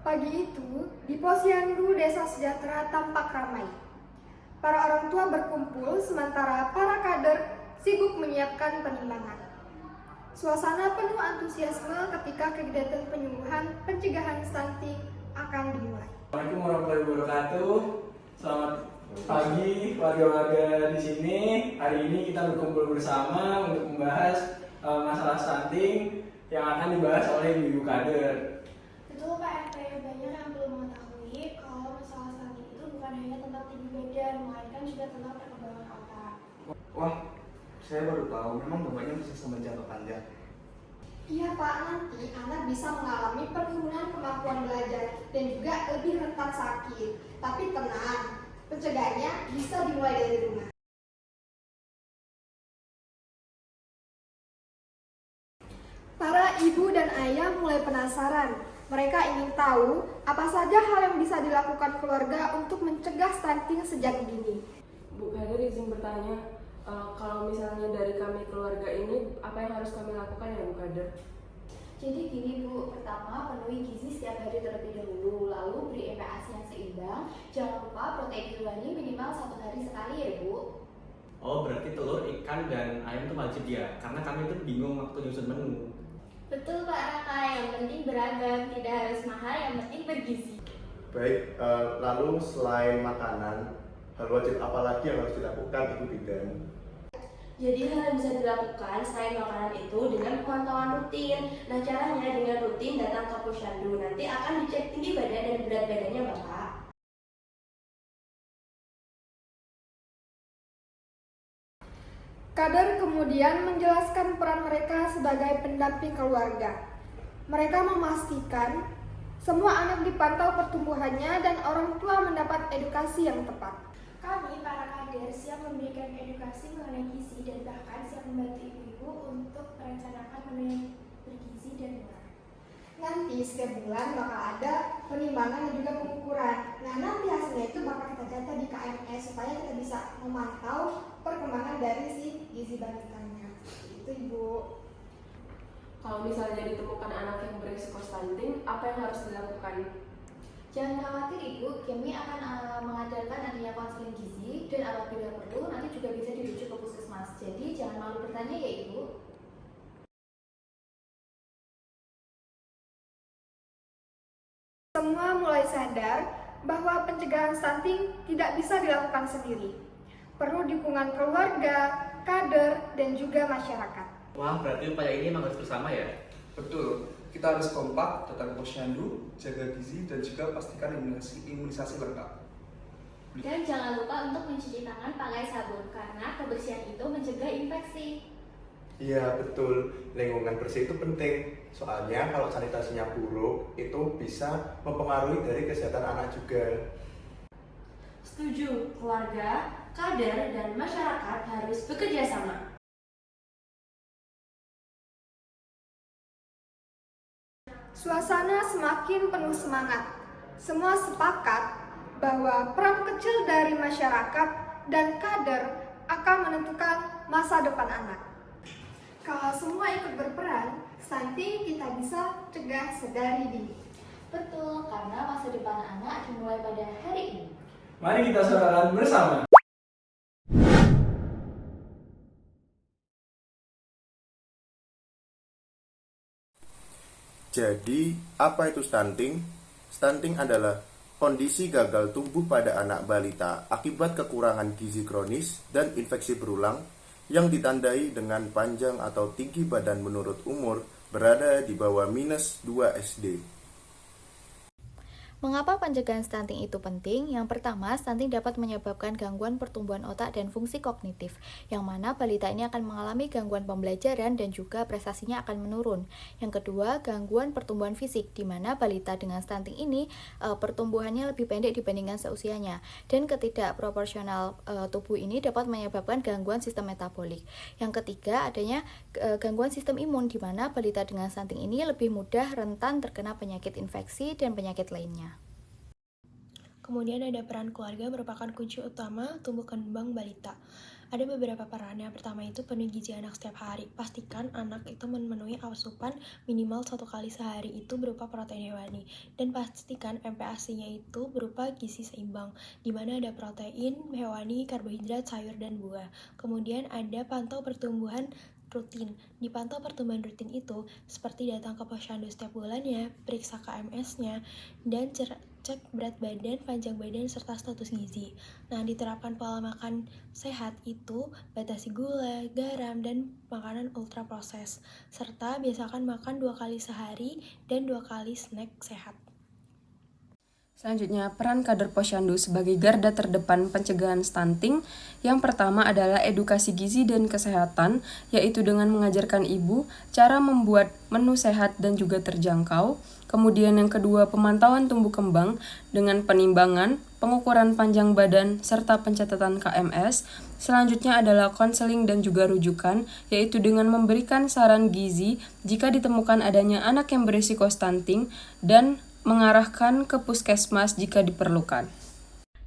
Pagi itu, di Posyandu Desa Sejahtera tampak ramai. Para orang tua berkumpul sementara para kader sibuk menyiapkan penimbangan. Suasana penuh antusiasme ketika kegiatan penyuluhan pencegahan stunting akan dimulai. Assalamualaikum warahmatullahi wabarakatuh. Selamat pagi warga-warga di sini. Hari ini kita berkumpul bersama untuk membahas masalah stunting yang akan dibahas oleh ibu kader. Betul Pak RT, banyak yang belum mengetahui kalau masalah stunting itu bukan hanya tentang tinggi badan, melainkan juga tentang perkembangan otak. Wah, saya baru tahu. Memang bapaknya bisa sampai jangka panjang. Iya Pak, nanti anak bisa mengalami penurunan kemampuan belajar dan juga lebih rentan sakit. Tapi tenang, pencegahannya bisa dimulai dari rumah. Para ibu dan ayah mulai penasaran. Mereka ingin tahu apa saja hal yang bisa dilakukan keluarga untuk mencegah stunting sejak dini. Bu Kader izin bertanya, kalau misalnya dari kami keluarga ini, apa yang harus kami lakukan ya Bu Kader? Jadi gini Bu, pertama penuhi gizi setiap hari terlebih dahulu, lalu beri MPASI yang seimbang. Jangan lupa protein hewani minimal 1 hari sekali ya Bu. Oh, berarti telur, ikan, dan ayam itu wajib ya? Karena kami itu bingung waktu nyusun menu. Betul Pak Raka, yang penting beragam, tidak harus mahal, yang penting bergizi. Baik, lalu selain makanan, hal wajib apa lagi yang harus dilakukan Ibu Bidan? Jadi hal yang bisa dilakukan selain makanan itu dengan pemantauan rutin. Nah caranya dengan rutin datang ke Posyandu. Nanti akan dicek tinggi badan dan berat badannya Bapak. Kader kemudian menjelaskan peran mereka sebagai pendamping keluarga. Mereka memastikan semua anak dipantau pertumbuhannya dan orang tua mendapat edukasi yang tepat. Kami, para kader, siap memberikan edukasi mengenai gizi dan bahkan siap membantu ibu-ibu untuk merencanakan menu yang bergizi dan murah. Nanti setiap bulan bakal ada penimbangan dan juga pengukuran. Nah, nanti hasilnya itu bakal kita catat di KMS supaya kita bisa memantau perkembangan dari si gizi balitanya. Itu Ibu. Kalau misalnya ditemukan anak yang berisiko stunting, apa yang harus dilakukan? Jangan khawatir Ibu, kami akan mengadakan adanya konseling gizi dan apabila perlu nanti juga bisa dirujuk ke puskesmas. Jadi jangan malu bertanya ya Ibu. Semua mulai sadar bahwa pencegahan stunting tidak bisa dilakukan sendiri. Perlu dukungan keluarga, kader, dan juga masyarakat. Wah, berarti upaya ini memang harus bersama ya? Betul, kita harus kompak, datang ke Posyandu, jaga gizi, dan juga pastikan imunisasi lengkap. Dan jangan lupa untuk mencuci tangan pakai sabun karena kebersihan itu mencegah infeksi. Iya, betul. Lingkungan bersih itu penting. Soalnya kalau sanitasinya buruk, itu bisa mempengaruhi dari kesehatan anak juga. Setuju, keluarga, kader, dan masyarakat harus bekerja sama. Suasana semakin penuh semangat. Semua sepakat bahwa peran kecil dari masyarakat dan kader akan menentukan masa depan anak. Kalau semua ikut berperan, stunting kita bisa cegah sedari dini. Betul, karena masa depan anak dimulai pada hari ini. Mari kita suarakan bersama. Jadi, apa itu stunting? Stunting adalah kondisi gagal tumbuh pada anak balita akibat kekurangan gizi kronis dan infeksi berulang yang ditandai dengan panjang atau tinggi badan menurut umur berada di bawah -2 SD. Mengapa pencegahan stunting itu penting? Yang pertama, stunting dapat menyebabkan gangguan pertumbuhan otak dan fungsi kognitif, yang mana balita ini akan mengalami gangguan pembelajaran dan juga prestasinya akan menurun. Yang kedua, gangguan pertumbuhan fisik, di mana balita dengan stunting ini pertumbuhannya lebih pendek dibandingkan seusianya, dan ketidakproporsional tubuh ini dapat menyebabkan gangguan sistem metabolik. Yang ketiga, adanya gangguan sistem imun, di mana balita dengan stunting ini lebih mudah rentan terkena penyakit infeksi dan penyakit lainnya. Kemudian ada peran keluarga merupakan kunci utama tumbuh kembang balita. Ada beberapa peran. Yang pertama itu penuhi gizi anak setiap hari. Pastikan anak itu memenuhi asupan minimal 1 kali sehari itu berupa protein hewani. Dan pastikan MPASI-nya itu berupa gizi seimbang, di mana ada protein, hewani, karbohidrat, sayur, dan buah. Kemudian ada pantau pertumbuhan rutin. Dipantau pertumbuhan rutin itu seperti datang ke posyandu setiap bulannya, periksa KMS-nya, dan cek berat badan, panjang badan, serta status gizi. Nah, diterapkan pola makan sehat itu batasi gula, garam, dan makanan ultra proses, serta biasakan makan 2 kali sehari dan 2 kali snack sehat. Selanjutnya, peran kader posyandu sebagai garda terdepan pencegahan stunting. Yang pertama adalah edukasi gizi dan kesehatan, yaitu dengan mengajarkan ibu cara membuat menu sehat dan juga terjangkau. Kemudian yang kedua, pemantauan tumbuh kembang dengan penimbangan, pengukuran panjang badan, serta pencatatan KMS. Selanjutnya adalah konseling dan juga rujukan, yaitu dengan memberikan saran gizi jika ditemukan adanya anak yang berisiko stunting dan mengarahkan ke puskesmas jika diperlukan.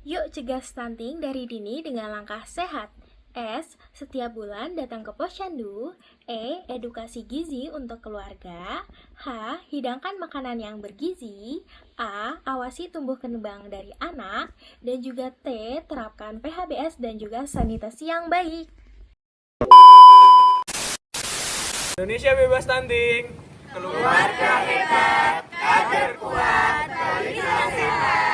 Yuk cegah stunting dari dini dengan langkah sehat. S. Setiap bulan datang ke posyandu. E. Edukasi gizi untuk keluarga. H. Hidangkan makanan yang bergizi. A. Awasi tumbuh kembang dari anak. Dan juga T. Terapkan PHBS dan juga sanitasi yang baik. Indonesia bebas stunting. Keluarga hebat, kader kuat, balik sehat.